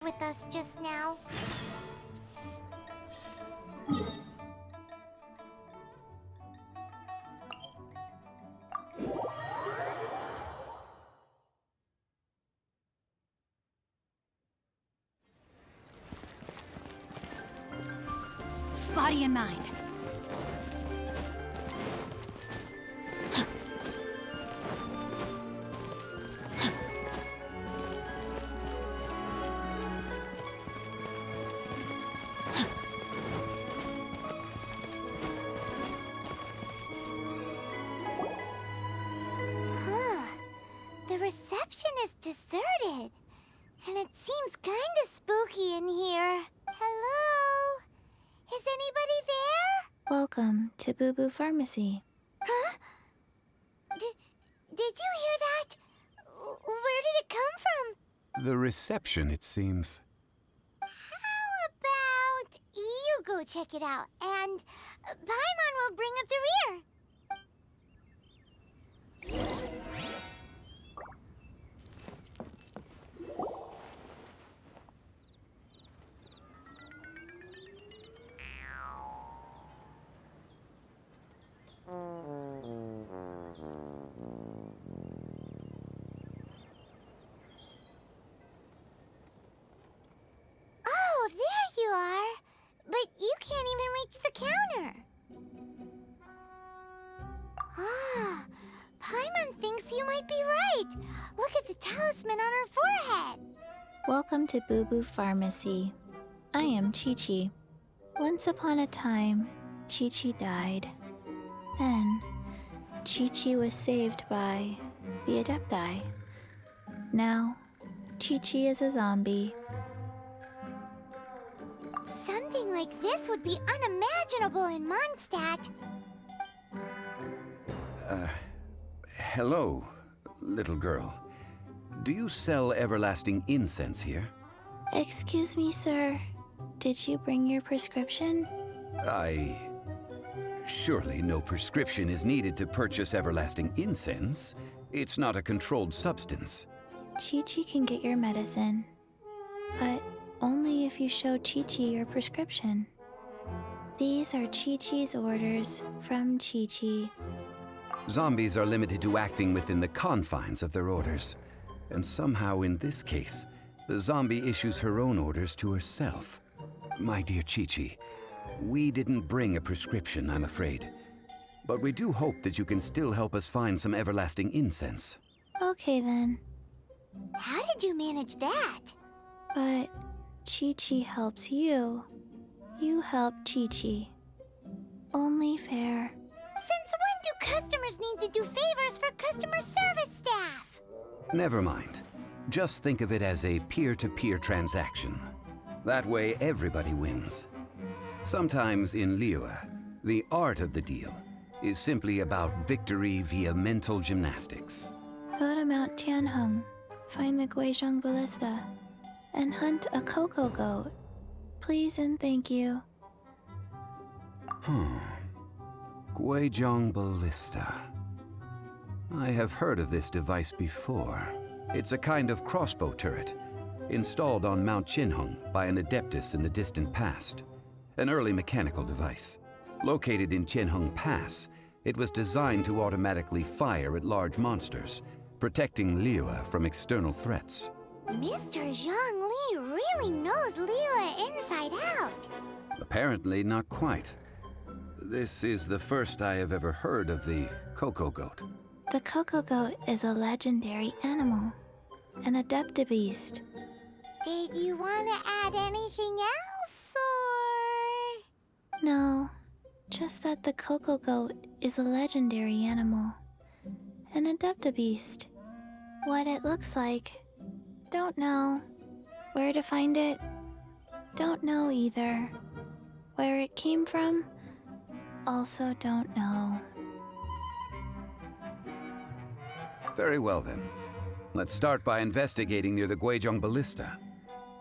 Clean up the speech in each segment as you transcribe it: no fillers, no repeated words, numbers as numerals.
with us just now. Body and mind. The reception is deserted, and it seems kinda spooky in here. Hello? Is anybody there? Welcome to Booboo Pharmacy. Huh? Did you hear that? Where did it come from? The reception, it seems. How about you go check it out, and Paimon will bring up the rear. Oh, there you are. But you can't even reach the counter. Ah, Paimon thinks you might be right. Look at the talisman on her forehead. Welcome to Booboo Pharmacy. I am Chi-Chi. Once upon a time, Chi-Chi died. Then, Chi-Chi was saved by the Adepti. Now, Chi-Chi is a zombie. Something like this would be unimaginable in Mondstadt. Hello, little girl. Do you sell everlasting incense here? Excuse me, sir. Did you bring your prescription? Surely no prescription is needed to purchase everlasting incense. It's not a controlled substance. Chi-Chi can get your medicine, but only if you show Chi-Chi your prescription. These are Chi-Chi's orders from Chi-Chi. Zombies are limited to acting within the confines of their orders. And somehow in this case, the zombie issues her own orders to herself. My dear Chi-Chi, we didn't bring a prescription, I'm afraid. But we do hope that you can still help us find some everlasting incense. Okay then, How did you manage that? but Chi-Chi helps you. You help Chi-Chi. Only fair. Since when do customers need to do favors for customer service staff? Never mind. Just think of it as a peer-to-peer transaction. That way everybody wins. Sometimes in Liyue, the art of the deal is simply about victory via mental gymnastics. Go to Mount Tianheng, find the Guizhong Ballista, and hunt a cocoa goat. Please and thank you. Guizhong Ballista. I have heard of this device before. It's a kind of crossbow turret, installed on Mount Tianheng by an adeptus in the distant past. An early mechanical device. Located in Tianheng Pass, it was designed to automatically fire at large monsters, protecting Liyue from external threats. Mr. Zhongli really knows Liyue inside out. Apparently not quite. This is the first I have ever heard of the cocoa goat. The cocoa goat is a legendary animal, an adeptibeast. Did you want to add anything else, or...? No, just that the cocoa goat is a legendary animal, an adeptibeast. What it looks like, don't know. Where to find it, don't know either. Where it came from, also don't know. Very well then. Let's start by investigating near the Guizhong Ballista.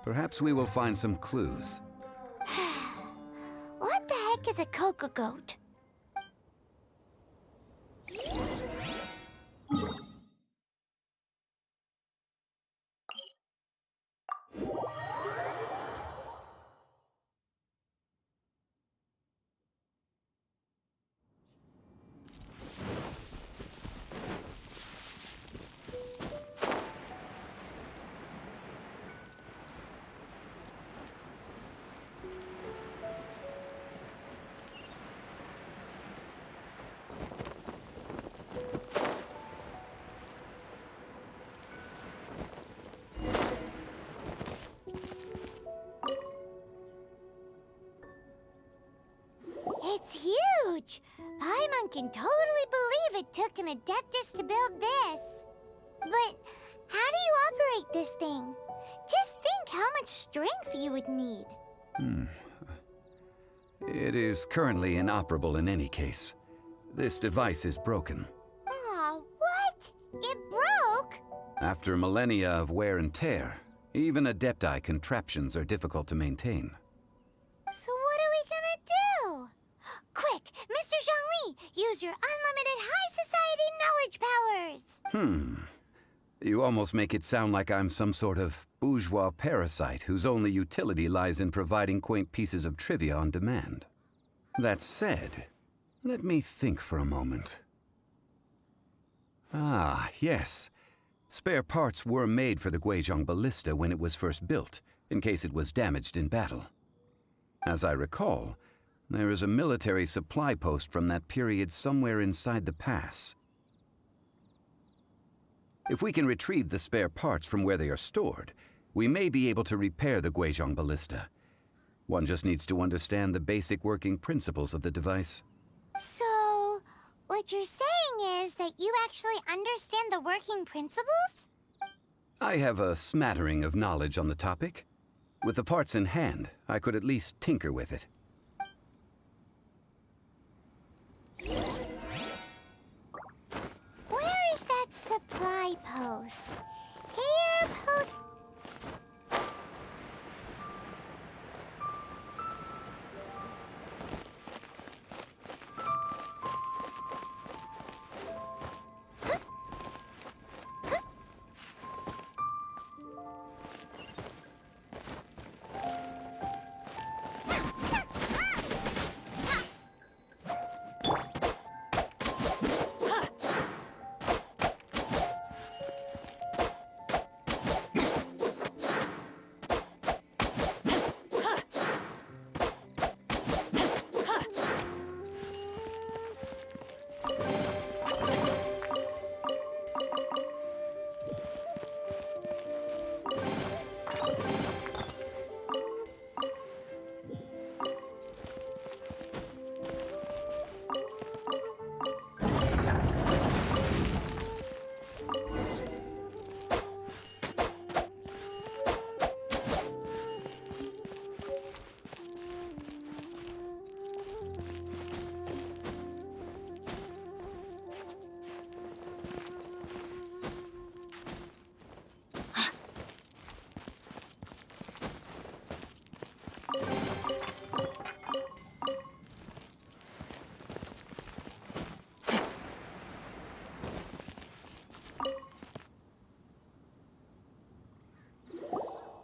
Perhaps we will find some clues. What the heck is a cocoa goat? It's huge! Paimon can totally believe it took an Adeptus to build this. But how do you operate this thing? Just think how much strength you would need. It is currently inoperable in any case. This device is broken. Aw, what? It broke? After millennia of wear and tear, even Adepti contraptions are difficult to maintain. So what are we gonna do? Quick, Mr. Zhongli, use your unlimited high society knowledge powers! You almost make it sound like I'm some sort of bourgeois parasite whose only utility lies in providing quaint pieces of trivia on demand. That said, let me think for a moment. Ah, yes. Spare parts were made for the Guizhong Ballista when it was first built, in case it was damaged in battle. As I recall, there is a military supply post from that period somewhere inside the pass. If we can retrieve the spare parts from where they are stored, we may be able to repair the Guizhong Ballista. One just needs to understand the basic working principles of the device. So, what you're saying is that you actually understand the working principles? I have a smattering of knowledge on the topic. With the parts in hand, I could at least tinker with it. Where is that supply post? Here, post...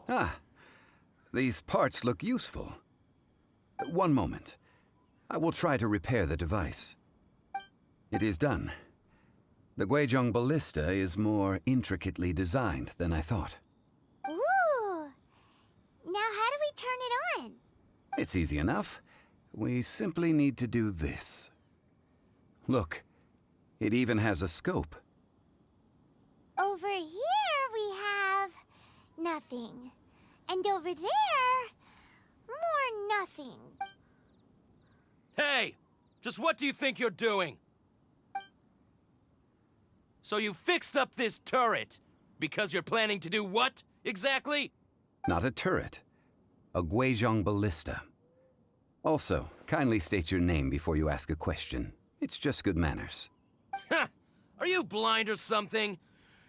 Ah, these parts look useful. One moment. I will try to repair the device. It is done. The Guizhong Ballista is more intricately designed than I thought. Ooh! Now how do we turn it on? It's easy enough. We simply need to do this. Look, it even has a scope. Over here we have... nothing. And over there... more nothing. Hey! Just what do you think you're doing? So you fixed up this turret because you're planning to do what, exactly? Not a turret. A Guizhong Ballista. Also, kindly state your name before you ask a question. It's just good manners. Ha! Are you blind or something?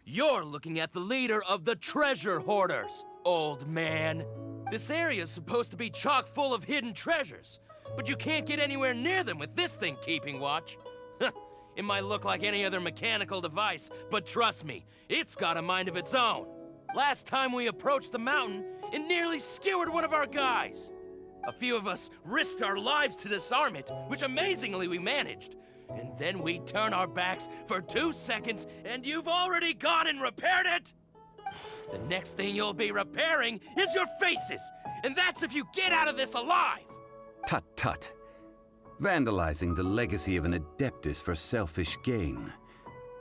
You're looking at the leader of the treasure hoarders, old man. This area's supposed to be chock full of hidden treasures, but you can't get anywhere near them with this thing keeping watch. It might look like any other mechanical device, but trust me, it's got a mind of its own. Last time we approached the mountain, it nearly skewered one of our guys. A few of us risked our lives to disarm it, which amazingly we managed. And then we turn our backs for 2 seconds, and you've already gone and repaired it? The next thing you'll be repairing is your faces, and that's if you get out of this alive! Tut tut. Vandalizing the legacy of an Adeptus for selfish gain.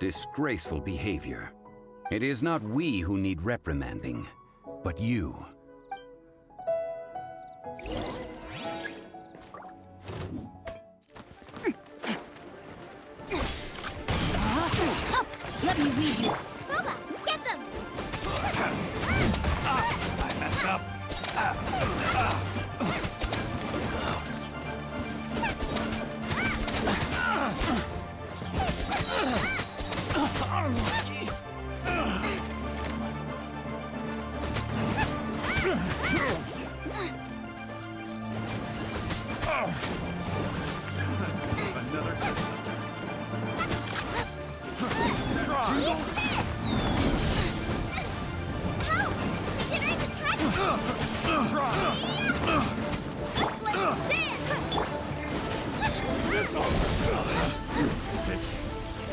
Disgraceful behavior. It is not we who need reprimanding, but you.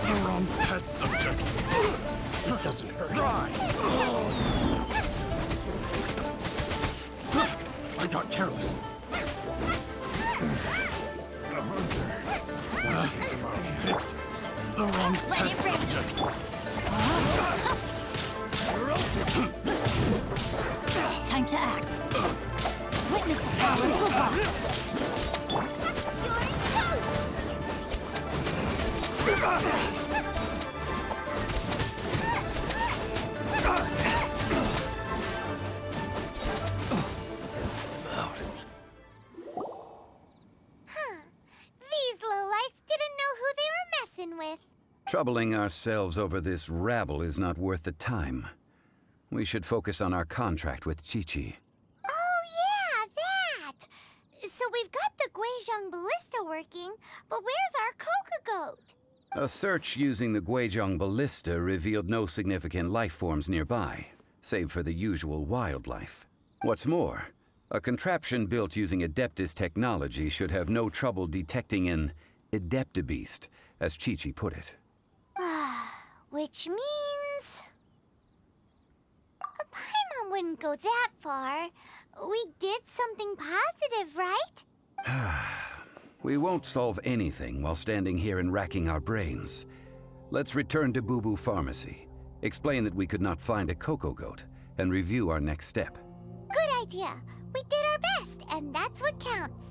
The wrong test subject. It doesn't hurt. I got careless. The wrong test subject. Time to act. Witness the power of the rock. These lowlifes didn't know who they were messing with. Troubling ourselves over this rabble is not worth the time. We should focus on our contract with Chi-Chi. Oh yeah, that! So we've got the Guizhong Ballista working, but where's our Coca Goat? A search using the Guizhong Ballista revealed no significant life forms nearby, save for the usual wildlife. What's more, a contraption built using Adeptus technology should have no trouble detecting an Adeptabeast, as Chi-Chi put it. Which means... Paimon wouldn't go that far. We did something positive, right? We won't solve anything while standing here and racking our brains. Let's return to Booboo Pharmacy, explain that we could not find a Coco Goat, and review our next step. Good idea. We did our best, and that's what counts.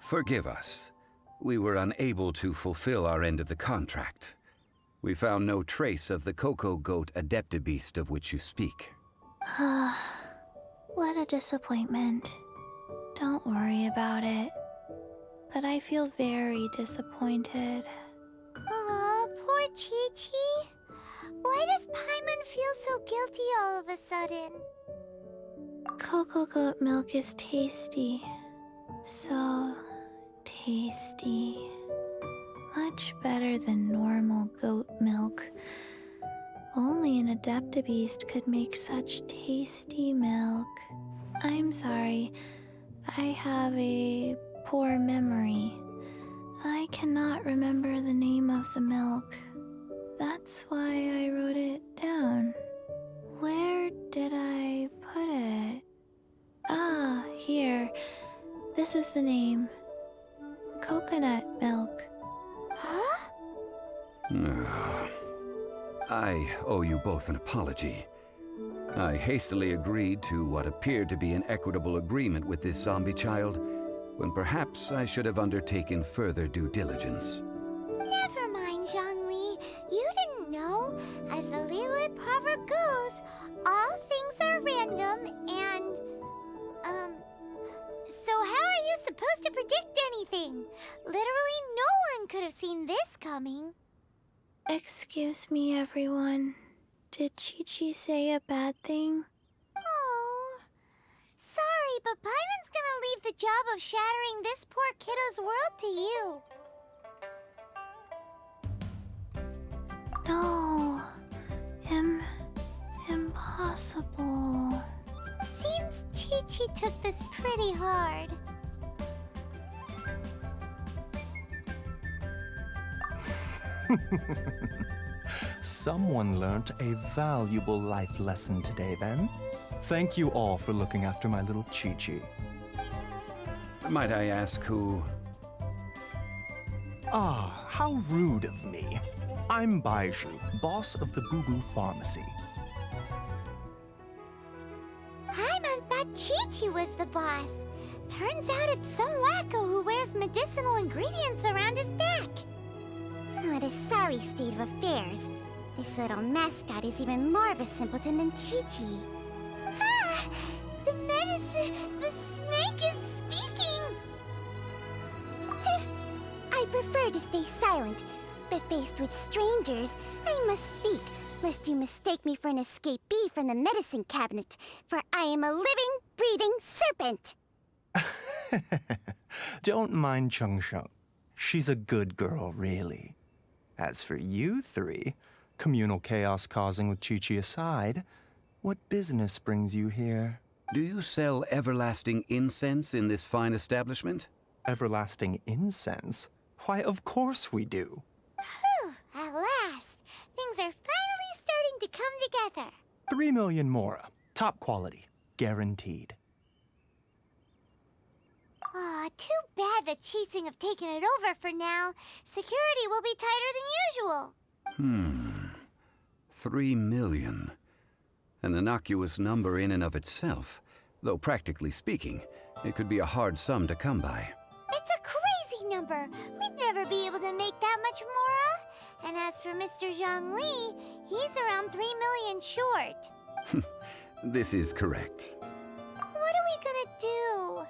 Forgive us. We were unable to fulfill our end of the contract. We found no trace of the Coco Goat Adeptabeast of which you speak. What a disappointment. Don't worry about it. But I feel very disappointed. Aw, poor Chi-Chi. Why does Paimon feel so guilty all of a sudden? Coco Goat milk is tasty. So tasty. Much better than normal goat milk. Only an Adeptabeast could make such tasty milk. I'm sorry. I have a poor memory. I cannot remember the name of the milk. That's why I wrote it down. Where did I put it? Ah, here. This is the name. Coconut milk. Huh? I owe you both an apology. I hastily agreed to what appeared to be an equitable agreement with this zombie child, when perhaps I should have undertaken further due diligence. Never mind, Zhongli. You didn't know. As the Liyue proverb goes, all things are random and... So how are you supposed to predict anything? Literally no one could have seen this coming. Excuse me, everyone. Did Chi-Chi say a bad thing? Oh, sorry, but Paimon's gonna leave the job of shattering this poor kiddo's world to you. No. Impossible. Seems Chi-Chi took this pretty hard. Someone learnt a valuable life lesson today, then. Thank you all for looking after my little Chi-Chi. Might I ask who... Ah, how rude of me. I'm Baizhu, boss of the Booboo Pharmacy. Paimon thought Chi-Chi was the boss. Turns out it's some wacko who wears medicinal ingredients around his neck. What a sorry state of affairs. This little mascot is even more of a simpleton than Chi-Chi. Ah! The medicine... the snake is speaking! I prefer to stay silent, but faced with strangers, I must speak, lest you mistake me for an escapee from the medicine cabinet, for I am a living, breathing serpent! Don't mind Chung Sheng. She's a good girl, really. As for you three, communal chaos causing with Chi-Chi aside, what business brings you here? Do you sell everlasting incense in this fine establishment? Everlasting incense? Why, of course we do. Whew, at last! Things are finally starting to come together. 3 million mora. Top quality. Guaranteed. Aw, too bad the Chising have taken it over for now. Security will be tighter than usual. 3 million. An innocuous number in and of itself, though practically speaking, it could be a hard sum to come by. It's a crazy number. We'd never be able to make that much mora. And as for Mr. Zhongli, he's around 3 million short. This is correct. What are we gonna do?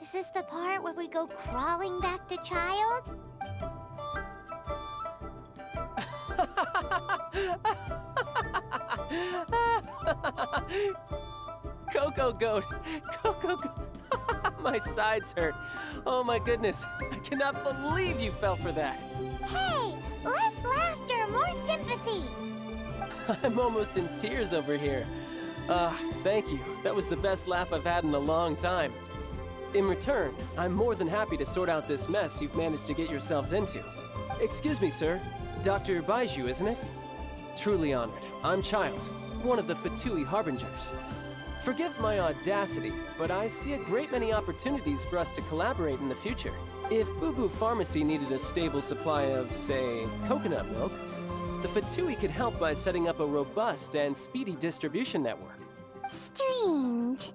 Is this the part where we go crawling back to Child? Coco Goat! Coco Goat! My sides hurt. Oh my goodness. I cannot believe you fell for that. Hey, less laughter, more sympathy. I'm almost in tears over here. Thank you. That was the best laugh I've had in a long time. In return, I'm more than happy to sort out this mess you've managed to get yourselves into. Excuse me, sir. Dr. Baiju, isn't it? Truly honored. I'm Child, one of the Fatui Harbingers. Forgive my audacity, but I see a great many opportunities for us to collaborate in the future. If Booboo Pharmacy needed a stable supply of, say, coconut milk, the Fatui could help by setting up a robust and speedy distribution network. Strange.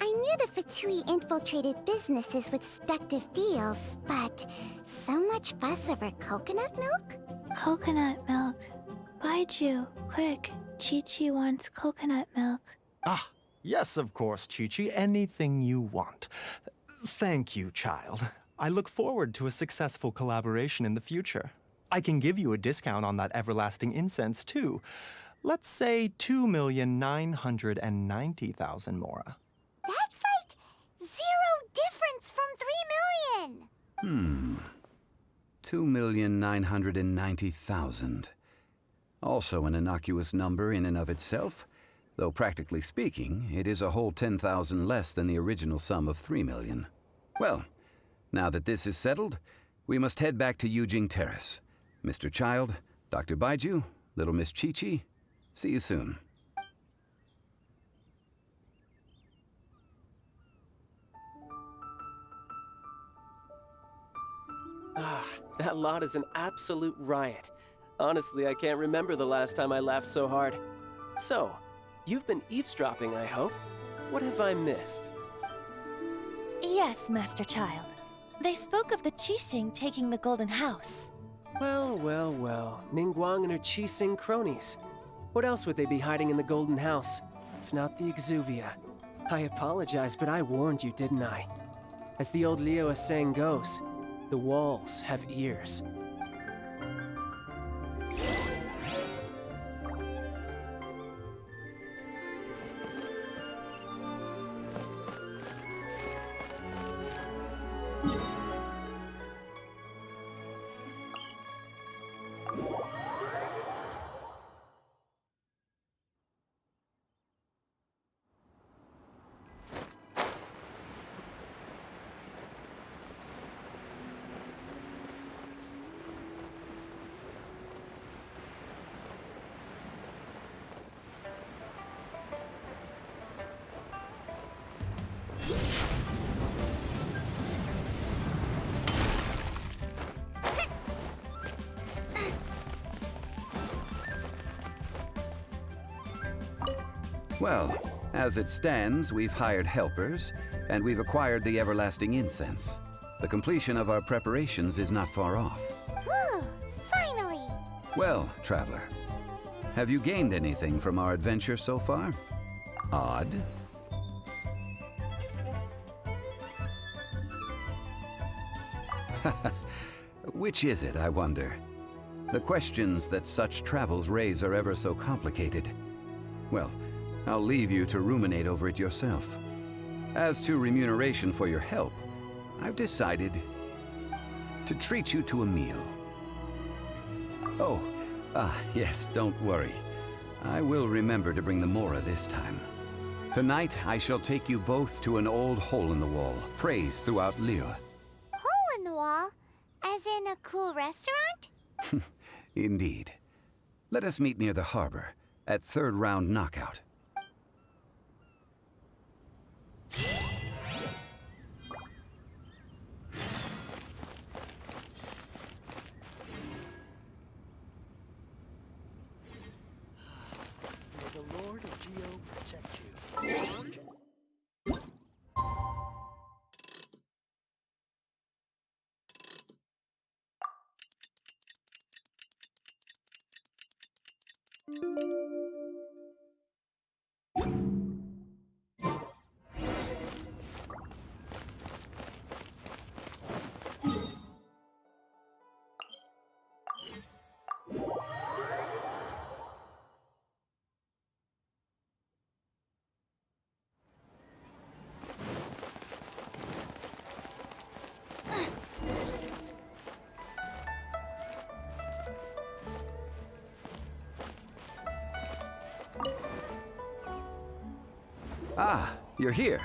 I knew the Fatui infiltrated businesses with seductive deals, but so much fuss over coconut milk? Coconut milk. Baiju, quick. Chi-Chi wants coconut milk. Ah, yes, of course, Chi-Chi. Anything you want. Thank you, Child. I look forward to a successful collaboration in the future. I can give you a discount on that everlasting incense, too. Let's say 2,990,000 mora. That's like 0 difference from 3 million! 2,990,000. Also an innocuous number in and of itself, though practically speaking, it is a whole 10,000 less than the original sum of 3 million. Well, now that this is settled, we must head back to Yujing Terrace. Mr. Child, Dr. Baiju, Little Miss Chi-Chi, see you soon. That lot is an absolute riot. Honestly, I can't remember the last time I laughed so hard. So, you've been eavesdropping, I hope? What have I missed? Yes, Master Child. They spoke of the Qixing taking the Golden House. Well, well, well. Ningguang and her Qixing cronies. What else would they be hiding in the Golden House, if not the Exuvia? I apologize, but I warned you, didn't I? As the old Liyue saying goes, the walls have ears. Well, As it stands, we've hired helpers, and we've acquired the everlasting incense. The completion of our preparations is not far off. Whew, finally! Well, traveler, have you gained anything from our adventure so far? Odd? Which is it, I wonder? The questions that such travels raise are ever so complicated. Well, I'll leave you to ruminate over it yourself. As to remuneration for your help, I've decided to treat you to a meal. Oh, yes, don't worry. I will remember to bring the Mora this time. Tonight, I shall take you both to an old hole in the wall, praised throughout Liyue. Hole in the wall? As in a cool restaurant? Indeed. Let us meet near the harbor, at third round knockout. May the Lord of Geo protect you. Ah, you're here.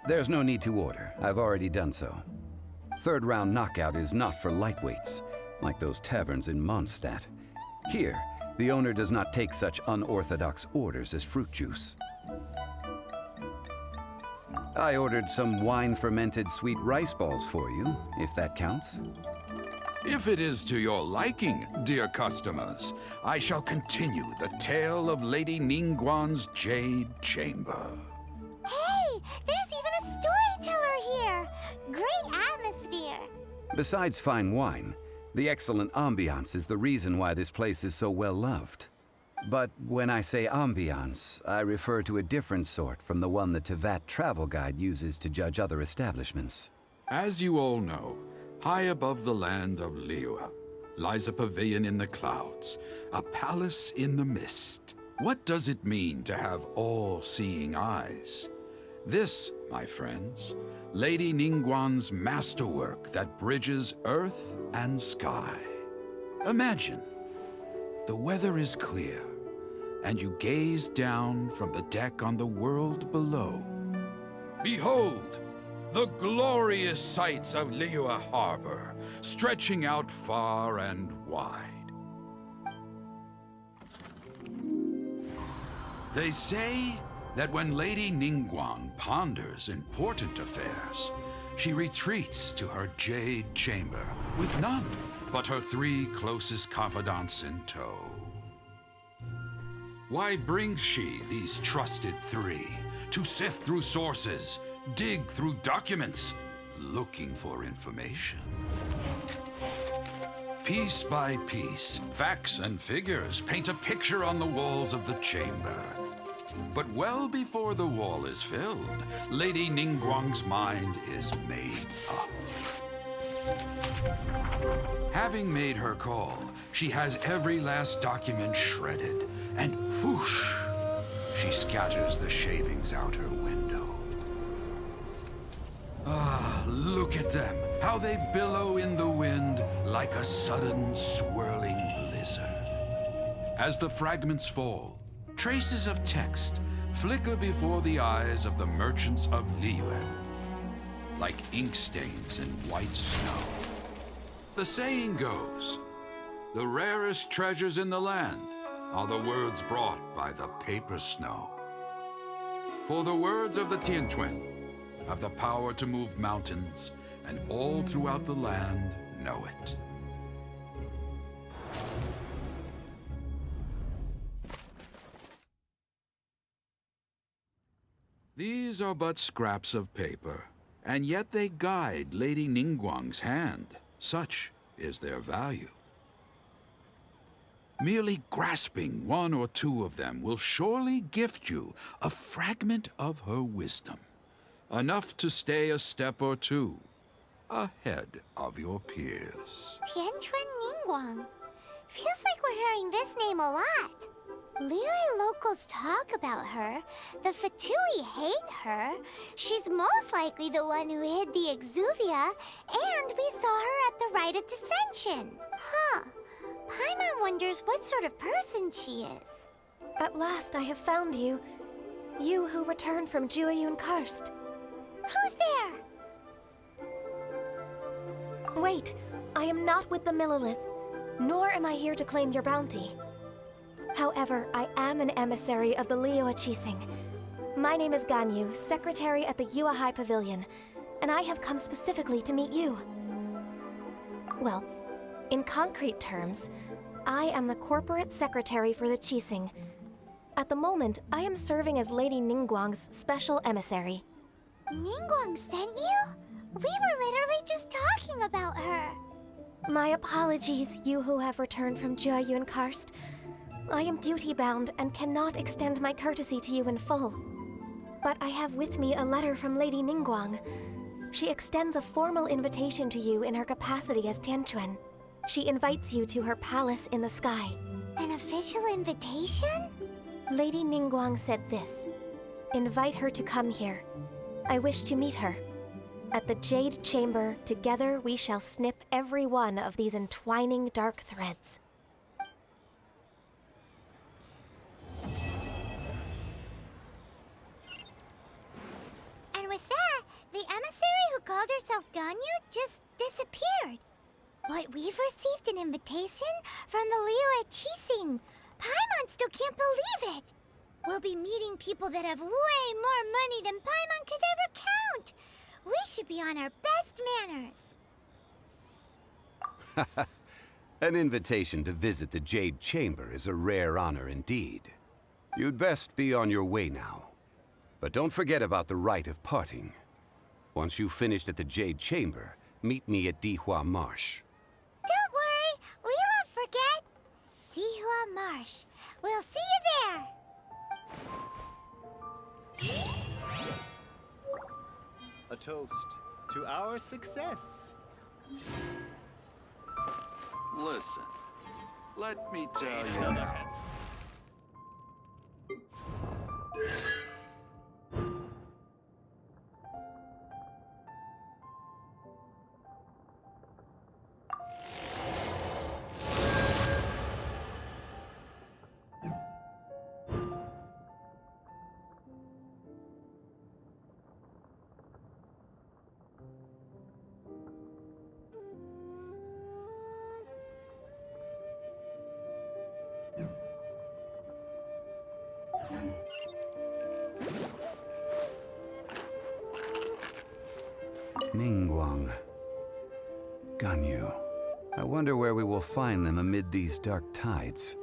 There's no need to order. I've already done so. Third round knockout is not for lightweights, like those taverns in Mondstadt. Here, the owner does not take such unorthodox orders as fruit juice. I ordered some wine-fermented sweet rice balls for you, if that counts. If it is to your liking, dear customers, I shall continue the tale of Lady Ningguang's Jade Chamber. Hey, there's even a storyteller here! Great atmosphere! Besides fine wine, the excellent ambiance is the reason why this place is so well loved. But when I say ambiance, I refer to a different sort from the one the Tevat travel guide uses to judge other establishments. As you all know, high above the land of Liyue lies a pavilion in the clouds, a palace in the mist. What does it mean to have all-seeing eyes? This, my friends, Lady Ningguang's masterwork that bridges earth and sky. Imagine, the weather is clear, and you gaze down from the deck on the world below. Behold, the glorious sights of Liyue Harbor, stretching out far and wide. They say that when Lady Ningguang ponders important affairs, she retreats to her Jade Chamber with none but her 3 closest confidants in tow. Why brings she these trusted 3 to sift through sources, dig through documents, looking for information? Piece by piece, facts and figures paint a picture on the walls of the chamber. But well before the wall is filled, Lady Ningguang's mind is made up. Having made her call, she has every last document shredded, and whoosh, she scatters the shavings out her window. Ah, look at them, how they billow in the wind like a sudden swirling blizzard. As the fragments fall, traces of text flicker before the eyes of the merchants of Liyue, like ink stains in white snow. The saying goes, the rarest treasures in the land are the words brought by the paper snow. For the words of the Tianquan have the power to move mountains, and all throughout the land know it. These are but scraps of paper, and yet they guide Lady Ningguang's hand. Such is their value. Merely grasping one or two of them will surely gift you a fragment of her wisdom, enough to stay a step or two ahead of your peers. Tianquan Ningguang. Feels like we're hearing this name a lot. Liyue locals talk about her. The Fatui hate her. She's most likely the one who hid the Exuvia, and we saw her at the Rite of Dissension. Huh. Paimon wonders what sort of person she is. At last I have found you. You who returned from Jueyun Karst. Who's there? Wait, I am not with the Millilith, nor am I here to claim your bounty. However, I am an emissary of the Liyue Qixing. My name is Ganyu, secretary at the Yue High Pavilion, and I have come specifically to meet you. Well, in concrete terms, I am the corporate secretary for the Qixing. At the moment, I am serving as Lady Ningguang's special emissary. Ningguang sent you? We were literally just talking about her. My apologies, you who have returned from Jueyun Karst. I am duty-bound and cannot extend my courtesy to you in full. But I have with me a letter from Lady Ningguang. She extends a formal invitation to you in her capacity as Tianquan. She invites you to her palace in the sky. An official invitation? Lady Ningguang said this. Invite her to come here. I wish to meet her. At the Jade Chamber, together we shall snip every one of these entwining dark threads. And with that, the emissary who called herself Ganyu just disappeared. But we've received an invitation from the Liyue Qixing. Paimon still can't believe it. We'll be meeting people that have way more money than Paimon could ever count. We should be on our best manners. An invitation to visit the Jade Chamber is a rare honor indeed. You'd best be on your way now. But don't forget about the rite of parting. Once you've finished at the Jade Chamber, meet me at Dihua Marsh. Don't worry, we won't forget. Dihua Marsh. We'll see you there. A toast to our success. Listen, let me tell you. Ningguang. Ganyu. I wonder where we will find them amid these dark tides.